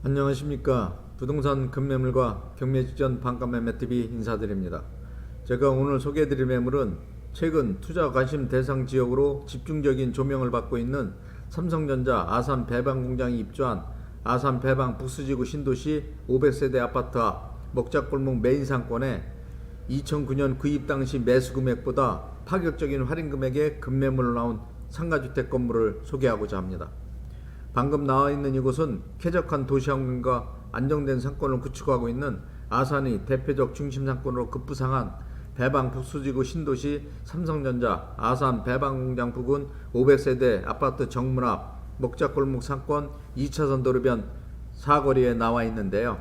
안녕하십니까. 부동산 급매물과 경매 직전 반가매매TV 인사드립니다. 제가 오늘 소개해드릴 매물은 최근 투자 관심 대상 지역으로 집중적인 조명을 받고 있는 삼성전자 아산 배방공장이 입주한 아산 배방 북수지구 신도시 500세대 아파트 앞 먹자골목 메인 상권에 2009년 구입 당시 매수 금액보다 파격적인 할인 금액의 급매물로 나온 상가주택 건물을 소개하고자 합니다. 방금 나와 있는 이곳은 쾌적한 도시환경과 안정된 상권을 구축하고 있는 아산의 대표적 중심 상권으로 급부상한 배방 북수지구 신도시 삼성전자 아산 배방공장 부근 500세대 아파트 정문 앞 먹자골목 상권 2차선 도로변 사거리에 나와 있는데요.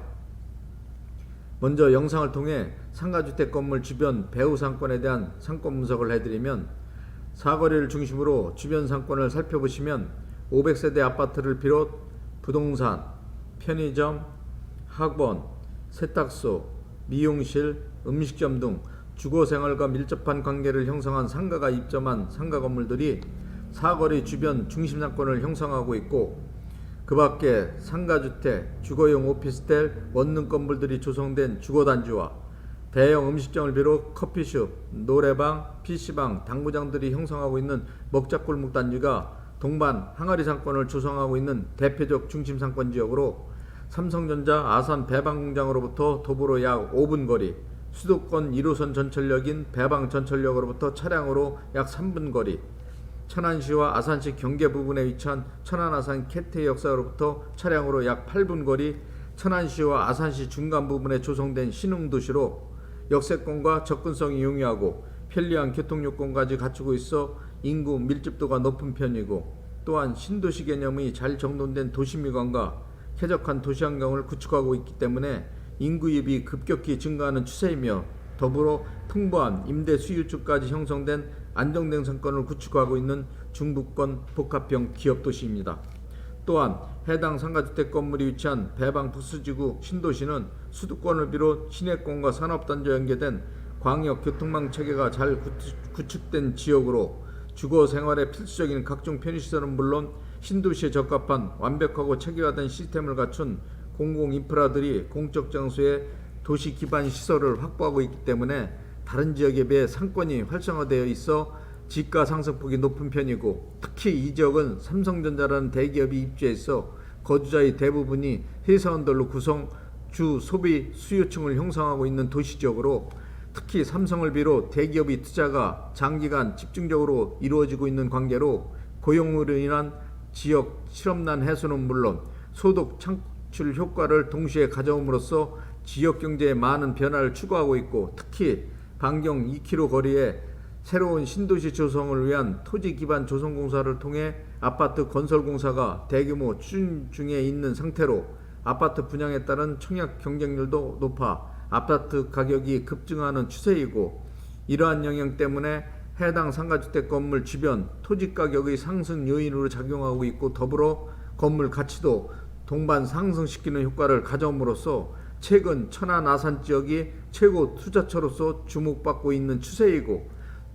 먼저 영상을 통해 상가주택 건물 주변 배후 상권에 대한 상권 분석을 해드리면, 사거리를 중심으로 주변 상권을 살펴보시면 500세대 아파트를 비롯 부동산, 편의점, 학원, 세탁소, 미용실, 음식점 등 주거생활과 밀접한 관계를 형성한 상가가 입점한 상가 건물들이 사거리 주변 중심 상권을 형성하고 있고, 그 밖에 상가주택, 주거용 오피스텔, 원룸 건물들이 조성된 주거단지와 대형 음식점을 비롯 커피숍, 노래방, PC방, 당구장들이 형성하고 있는 먹자골목 단지가 동반 항아리 상권을 조성하고 있는 대표적 중심 상권 지역으로 삼성전자 아산 배방공장으로부터 도보로 약 5분 거리, 수도권 1호선 전철역인 배방 전철역으로부터 차량으로 약 3분 거리, 천안시와 아산시 경계 부분에 위치한 천안-아산 캐태 역사로부터 차량으로 약 8분 거리, 천안시와 아산시 중간 부분에 조성된 신흥도시로 역세권과 접근성이 용이하고 편리한 교통요건까지 갖추고 있어 인구 밀집도가 높은 편이고, 또한 신도시 개념이 잘 정돈된 도시미관과 쾌적한 도시환경을 구축하고 있기 때문에 인구유입이 급격히 증가하는 추세이며, 더불어 풍부한 임대 수요층까지 형성된 안정된 상권을 구축하고 있는 중부권 복합형 기업도시입니다. 또한 해당 상가주택 건물이 위치한 배방 북수지구 신도시는 수도권을 비롯 시내권과 산업단지와 연계된 광역교통망 체계가 잘 구축된 지역으로 주거생활에 필수적인 각종 편의시설은 물론 신도시에 적합한 완벽하고 체계화된 시스템을 갖춘 공공인프라들이 공적 장소에 도시 기반 시설을 확보하고 있기 때문에 다른 지역에 비해 상권이 활성화되어 있어 지가 상승폭이 높은 편이고, 특히 이 지역은 삼성전자라는 대기업이 입주해서 거주자의 대부분이 회사원들로 구성 주 소비 수요층을 형성하고 있는 도시지역으로, 특히 삼성을 비롯 대기업의 투자가 장기간 집중적으로 이루어지고 있는 관계로 고용으로 인한 지역 실업난 해소는 물론 소득 창출 효과를 동시에 가져옴으로써 지역 경제에 많은 변화를 추구하고 있고, 특히 반경 2km 거리에 새로운 신도시 조성을 위한 토지 기반 조성공사를 통해 아파트 건설공사가 대규모 추진 중에 있는 상태로 아파트 분양에 따른 청약 경쟁률도 높아 아파트 가격이 급증하는 추세이고, 이러한 영향 때문에 해당 상가주택 건물 주변 토지 가격의 상승 요인으로 작용하고 있고, 더불어 건물 가치도 동반 상승시키는 효과를 가져옴으로써 최근 천안 아산 지역이 최고 투자처로서 주목받고 있는 추세이고,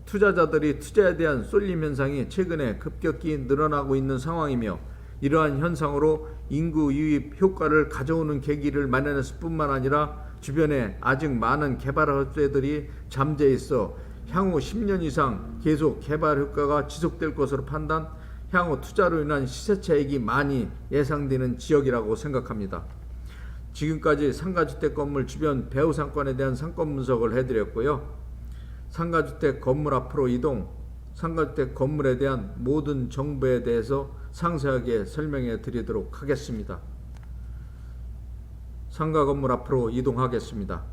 투자자들이 투자에 대한 쏠림 현상이 최근에 급격히 늘어나고 있는 상황이며, 이러한 현상으로 인구 유입 효과를 가져오는 계기를 마련했을 뿐만 아니라 주변에 아직 많은 개발 허재들이 잠재 있어 향후 10년 이상 계속 개발 효과가 지속될 것으로 판단, 향후 투자로 인한 시세 차익이 많이 예상되는 지역이라고 생각합니다. 지금까지 상가주택 건물 주변 배후 상권에 대한 상권 분석을 해드렸고요. 상가주택 건물 앞으로 이동, 상가주택 건물에 대한 모든 정보에 대해서 상세하게 설명해 드리도록 하겠습니다. 상가 건물 앞으로 이동하겠습니다.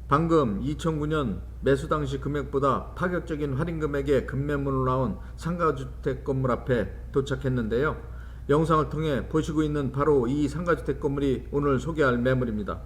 방금 2009년 매수 당시 금액보다 파격적인 할인 금액의 급매물로 나온 상가주택 건물 앞에 도착했는데요. 영상을 통해 보시고 있는 바로 이 상가주택 건물이 오늘 소개할 매물입니다.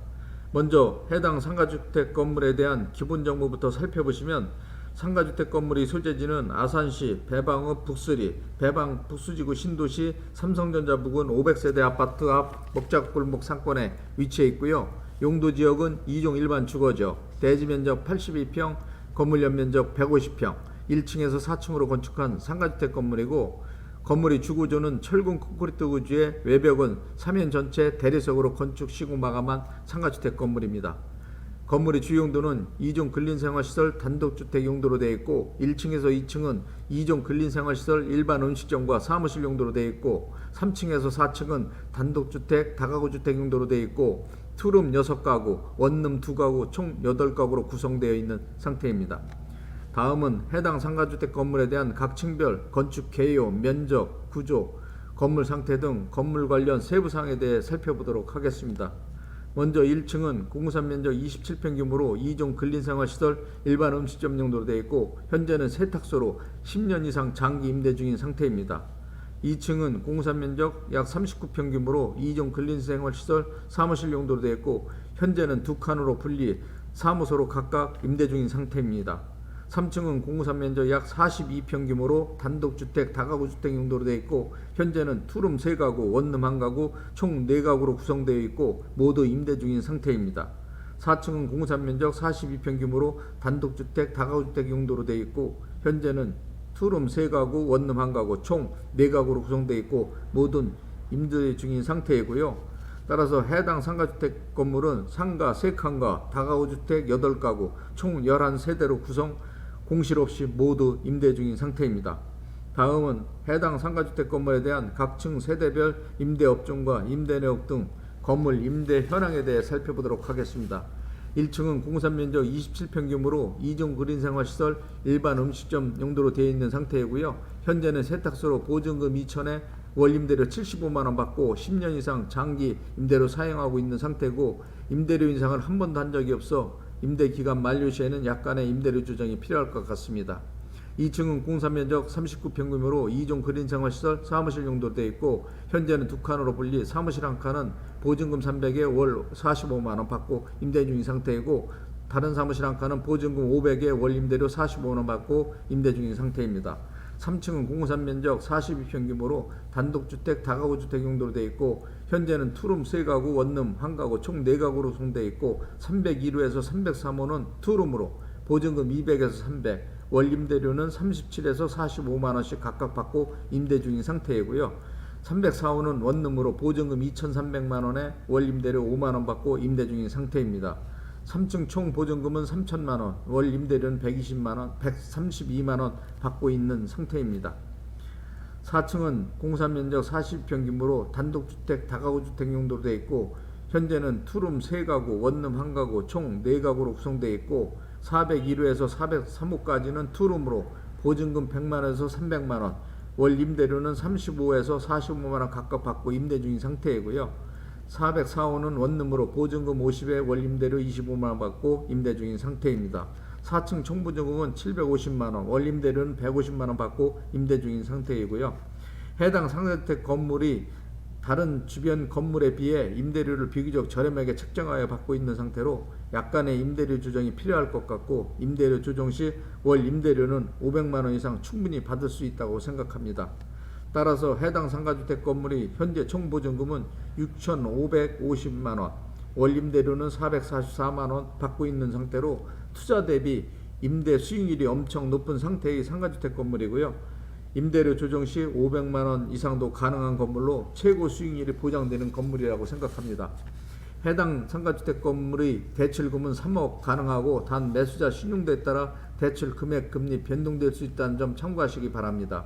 먼저 해당 상가주택 건물에 대한 기본 정보부터 살펴보시면 상가주택 건물의 소재지는 아산시 배방읍 북수리 배방 북수지구 신도시 삼성전자 부근 500세대 아파트 앞 먹자골목 상권에 위치해 있고요. 용도지역은 2종 일반 주거지역, 대지면적 82평, 건물 연면적 150평, 1층에서 4층으로 건축한 상가주택 건물이고, 건물의 주구조는 철근 콘크리트 구조의 외벽은 3연 전체 대리석으로 건축 시공 마감한 상가주택 건물입니다. 건물의 주용도는 2종 근린생활시설 단독주택 용도로 되어 있고, 1층에서 2층은 2종 근린생활시설 일반 음식점과 사무실 용도로 되어 있고, 3층에서 4층은 단독주택 다가구주택 용도로 되어 있고, 투룸 6가구, 원룸 2가구 총 8가구로 구성되어 있는 상태입니다. 다음은 해당 상가주택 건물에 대한 각 층별 건축 개요, 면적, 구조, 건물 상태 등 건물 관련 세부사항에 대해 살펴보도록 하겠습니다. 먼저 1층은 공사 면적 27평 규모로 2종 근린생활시설 일반 음식점 용도로 되어 있고, 현재는 세탁소로 10년 이상 장기 임대 중인 상태입니다. 2층은 공사 면적 약 39평 규모로 2종 근린생활시설 사무실 용도로 되어 있고, 현재는 2칸으로 분리 사무소로 각각 임대 중인 상태입니다. 3층은 공사 면적 약 42평 규모로 단독주택 다가구주택 용도로 되어 있고, 현재는 투룸 3가구, 원룸 1가구 총 4가구로 구성되어 있고 모두 임대 중인 상태입니다. 4층은 공사 면적 42평 규모로 단독주택 다가구주택 용도로 되어 있고, 현재는 투룸 3가구, 원룸 1가구 총 4가구로 구성되어 있고 모든 임대 중인 상태이고요. 따라서 해당 상가주택 건물은 상가 3칸과 다가구주택 8가구 총 11세대로 구성, 공실 없이 모두 임대 중인 상태입니다. 다음은 해당 상가주택 건물에 대한 각층 세대별 임대 업종과 임대 내역 등 건물 임대 현황에 대해 살펴보도록 하겠습니다. 1층은 공사 면적 27평 규모로 2종 근린생활시설 일반 음식점 용도로 되어 있는 상태이고요. 현재는 세탁소로 보증금 2천에 월 임대료 75만원 받고 10년 이상 장기 임대로 사용하고 있는 상태고, 임대료 인상을 한 번도 한 적이 없어 임대기간 만료 시에는 약간의 임대료 조정이 필요할 것 같습니다. 2층은 공사 면적 39평 규모로 2종 근린생활시설 사무실 용도로 되어 있고, 현재는 2칸으로 분리 사무실 1칸은 보증금 300에 월 45만원 받고 임대 중인 상태이고, 다른 사무실 1칸은 보증금 500에 월 임대료 45만원 받고 임대 중인 상태입니다. 3층은 공사 면적 42평 규모로 단독주택 다가구주택 용도로 되어 있고, 현재는 투룸 3가구, 원룸 1가구 총 4가구로 구성되어 있고, 301호에서 303호는 투룸으로 보증금 200에서 300, 월 임대료는 37에서 45만원씩 각각 받고 임대 중인 상태이고요. 304호는 원룸으로 보증금 2,300만원에 월 임대료 5만원 받고 임대 중인 상태입니다. 3층 총 보증금은 3천만원, 월 임대료는 120만원, 132만원 받고 있는 상태입니다. 4층은 공사 면적 40평 규모로 단독주택 다가구주택 용도로 되어 있고, 현재는 투룸 3가구, 원룸 1가구 총 4가구로 구성되어 있고, 401호에서 403호까지는 투룸으로 보증금 100만원에서 300만원, 월 임대료는 35에서 45만원 각각 받고 임대 중인 상태이고요. 404호는 원룸으로 보증금 50에 월 임대료 25만원 받고 임대 중인 상태입니다. 4층 총보증금은 750만원, 월 임대료는 150만원 받고 임대 중인 상태이고요. 해당 상가주택 건물이 다른 주변 건물에 비해 임대료를 비교적 저렴하게 책정하여 받고 있는 상태로 약간의 임대료 조정이 필요할 것 같고, 임대료 조정 시 월 임대료는 500만원 이상 충분히 받을 수 있다고 생각합니다. 따라서 해당 상가주택 건물이 현재 총보증금은 6,550만원, 월 임대료는 444만원 받고 있는 상태로 투자 대비 임대 수익률이 엄청 높은 상태의 상가주택 건물이고요. 임대료 조정 시 500만원 이상도 가능한 건물로 최고 수익률이 보장되는 건물이라고 생각합니다. 해당 상가주택 건물의 대출금은 3억 가능하고, 단 매수자 신용도에 따라 대출 금액 금리 변동될 수 있다는 점 참고하시기 바랍니다.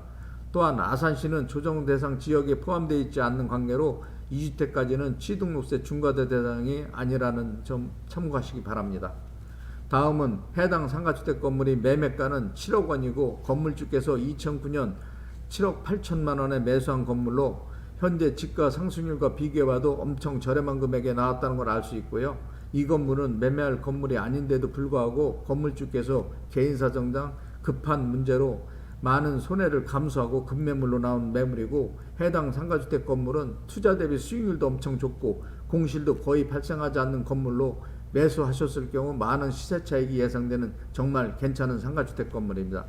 또한 아산시는 조정 대상 지역에 포함되어 있지 않는 관계로 2주택까지는 취등록세 중과대 대상이 아니라는 점 참고하시기 바랍니다. 다음은 해당 상가주택 건물의 매매가는 7억 원이고, 건물주께서 2009년 7억 8천만 원에 매수한 건물로 현재 집가 상승률과 비교해봐도 엄청 저렴한 금액에 나왔다는 걸 알 수 있고요. 이 건물은 매매할 건물이 아닌데도 불구하고 건물주께서 개인사정상 급한 문제로 많은 손해를 감수하고 급매물로 나온 매물이고, 해당 상가주택 건물은 투자 대비 수익률도 엄청 좋고 공실도 거의 발생하지 않는 건물로 매수하셨을 경우 많은 시세 차익이 예상되는 정말 괜찮은 상가주택 건물입니다.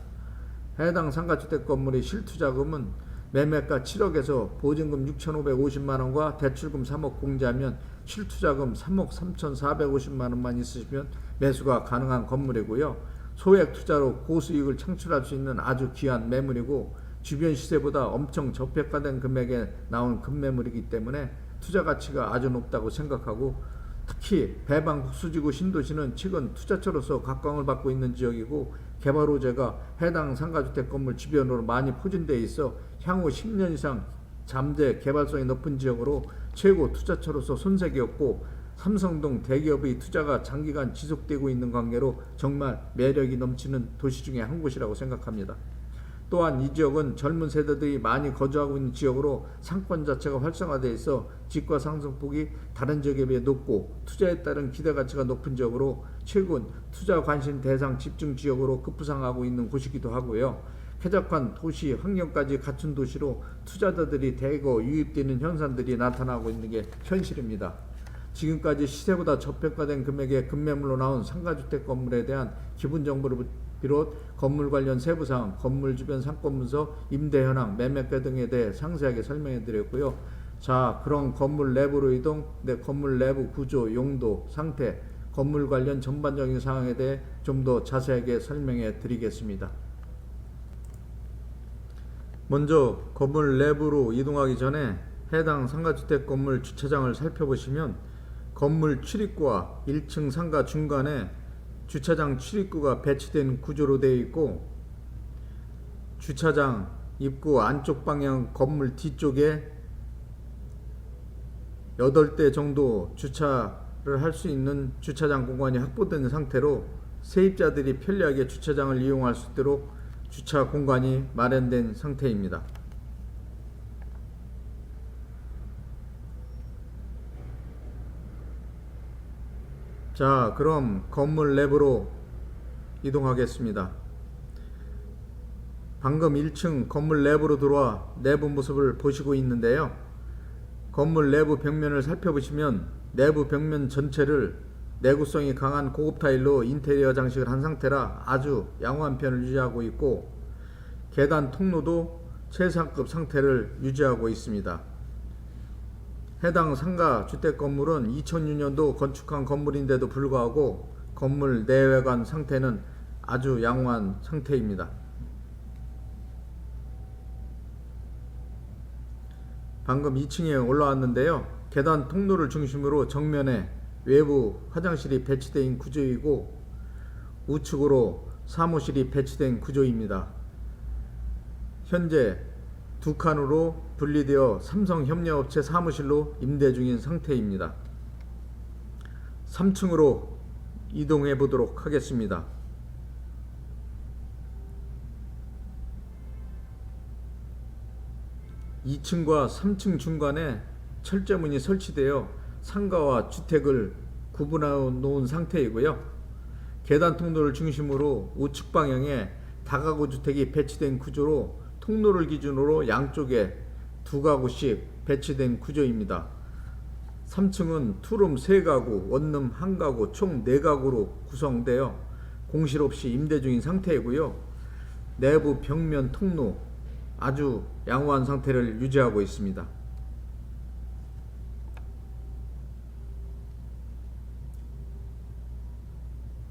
해당 상가주택 건물의 실투자금은 매매가 7억에서 보증금 6,550만원과 대출금 3억 공제하면 실투자금 3억 3,450만원만 있으시면 매수가 가능한 건물이고요. 소액 투자로 고수익을 창출할 수 있는 아주 귀한 매물이고, 주변 시세보다 엄청 저평가된 금액에 나온 급매물이기 때문에 투자 가치가 아주 높다고 생각하고, 특히 배방 북수지구 신도시는 최근 투자처로서 각광을 받고 있는 지역이고, 개발 호재가 해당 상가주택 건물 주변으로 많이 포진되어 있어 향후 10년 이상 잠재 개발성이 높은 지역으로 최고 투자처로서 손색이었고, 삼성등 대기업의 투자가 장기간 지속되고 있는 관계로 정말 매력이 넘치는 도시 중에 한 곳이라고 생각합니다. 또한 이 지역은 젊은 세대들이 많이 거주하고 있는 지역으로 상권 자체가 활성화되어 있어 집가 상승폭이 다른 지역에 비해 높고, 투자에 따른 기대 가치가 높은 지역으로 최근 투자 관심 대상 집중 지역으로 급부상하고 있는 곳이기도 하고요. 쾌적한 도시 환경까지 갖춘 도시로 투자자들이 대거 유입되는 현상들이 나타나고 있는 게 현실입니다. 지금까지 시세보다 저평가된 금액의 급매물로 나온 상가주택 건물에 대한 기본 정보를 비롯 건물 관련 세부사항, 건물 주변 상권문서, 임대 현황, 매매가 등에 대해 상세하게 설명해 드렸고요. 자, 그럼 건물 내부로 이동, 건물 내부 구조, 용도, 상태, 건물 관련 전반적인 사항에 대해 좀 더 자세하게 설명해 드리겠습니다. 먼저 건물 내부로 이동하기 전에 해당 상가주택 건물 주차장을 살펴보시면, 건물 출입구와 1층 상가 중간에 주차장 출입구가 배치된 구조로 되어 있고, 주차장 입구 안쪽 방향 건물 뒤쪽에 8대 정도 주차를 할 수 있는 주차장 공간이 확보된 상태로 세입자들이 편리하게 주차장을 이용할 수 있도록 주차 공간이 마련된 상태입니다. 자, 그럼 건물 내부로 이동하겠습니다. 방금 1층 건물 내부로 들어와 내부 모습을 보시고 있는데요. 건물 내부 벽면을 살펴보시면 내부 벽면 전체를 내구성이 강한 고급 타일로 인테리어 장식을 한 상태라 아주 양호한 편을 유지하고 있고, 계단 통로도 최상급 상태를 유지하고 있습니다. 해당 상가 주택 건물은 2006년도 건축한 건물인데도 불구하고 건물 내외관 상태는 아주 양호한 상태입니다. 방금 2층에 올라왔는데요. 계단 통로를 중심으로 정면에 외부 화장실이 배치된 구조이고, 우측으로 사무실이 배치된 구조입니다. 현재 두 칸으로 분리되어 삼성협력업체 사무실로 임대 중인 상태입니다. 3층으로 이동해 보도록 하겠습니다. 2층과 3층 중간에 철제문이 설치되어 상가와 주택을 구분해 놓은 상태이고요. 계단 통로를 중심으로 우측 방향에 다가구 주택이 배치된 구조로 통로를 기준으로 양쪽에 2가구씩 배치된 구조입니다. 3층은 투룸 3가구, 원룸 1가구, 총 4가구로 구성되어 공실 없이 임대 중인 상태이고요. 내부 벽면 통로 아주 양호한 상태를 유지하고 있습니다.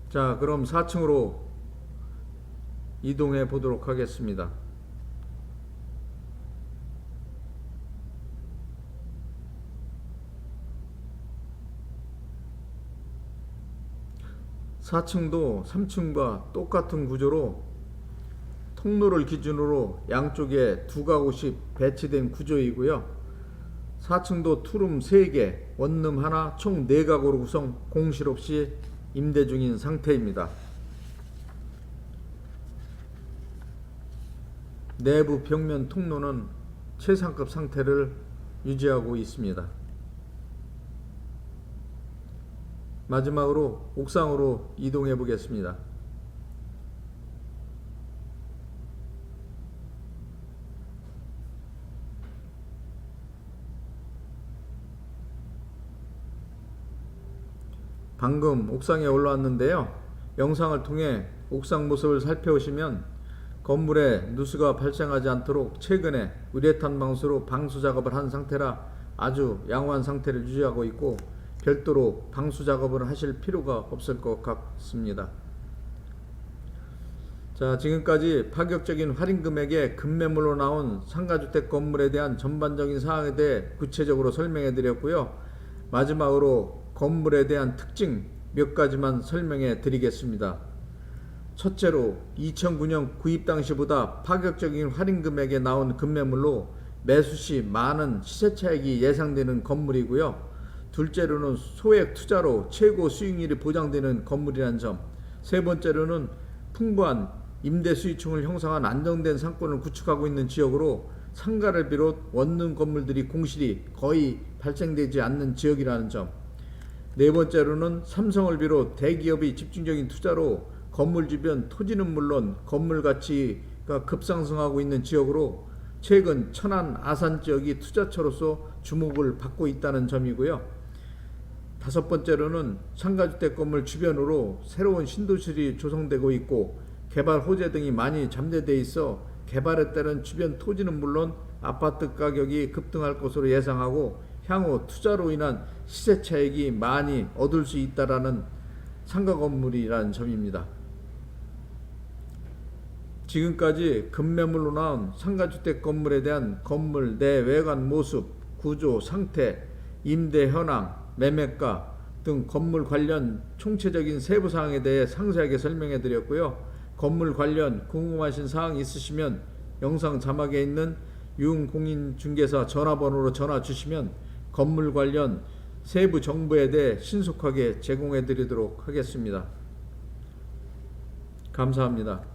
자, 그럼 4층으로 이동해 보도록 하겠습니다. (4층도) 3층과 똑같은 구조로 통로를 기준으로 양쪽에 2가구씩 배치된 구조이고요. 4층도 투룸 3개, 원룸 1, 총 4가구로 구성, 공실 없이 임대 중인 상태입니다. 내부 벽면 통로는 최상급 상태를 유지하고 있습니다. 마지막으로 옥상으로 이동해 보겠습니다. 방금 옥상에 올라왔는데요. 영상을 통해 옥상 모습을 살펴보시면 건물에 누수가 발생하지 않도록 최근에 우레탄 방수로 방수 작업을 한 상태라 아주 양호한 상태를 유지하고 있고 별도로 방수 작업을 하실 필요가 없을 것 같습니다. 자, 지금까지 파격적인 할인 금액의 급매물로 나온 상가주택 건물에 대한 전반적인 사항에 대해 구체적으로 설명해 드렸고요. 마지막으로 건물에 대한 특징 몇 가지만 설명해 드리겠습니다. 첫째로 2009년 구입 당시보다 파격적인 할인 금액에 나온 급매물로 매수 시 많은 시세 차익이 예상되는 건물이고요. 둘째로는 소액 투자로 최고 수익률이 보장되는 건물이라는 점. 세 번째로는 풍부한 임대 수익층을 형성한 안정된 상권을 구축하고 있는 지역으로 상가를 비롯 원룸 건물들이 공실이 거의 발생되지 않는 지역이라는 점. 네 번째로는 삼성을 비롯 대기업이 집중적인 투자로 건물 주변 토지는 물론 건물 가치가 급상승하고 있는 지역으로 최근 천안 아산 지역이 투자처로서 주목을 받고 있다는 점이고요. 다섯 번째로는 상가주택 건물 주변으로 새로운 신도시들이 조성되고 있고 개발 호재 등이 많이 잠재되어 있어 개발에 따른 주변 토지는 물론 아파트 가격이 급등할 것으로 예상하고 향후 투자로 인한 시세 차익이 많이 얻을 수 있다라는 상가 건물이라는 점입니다. 지금까지 급매물로 나온 상가주택 건물에 대한 건물 내 외관 모습, 구조, 상태, 임대 현황, 매매가 등 건물 관련 총체적인 세부 사항에 대해 상세하게 설명해 드렸고요. 건물 관련 궁금하신 사항 있으시면 영상 자막에 있는 유흥공인중개사 전화번호로 전화 주시면 건물 관련 세부 정보에 대해 신속하게 제공해 드리도록 하겠습니다. 감사합니다.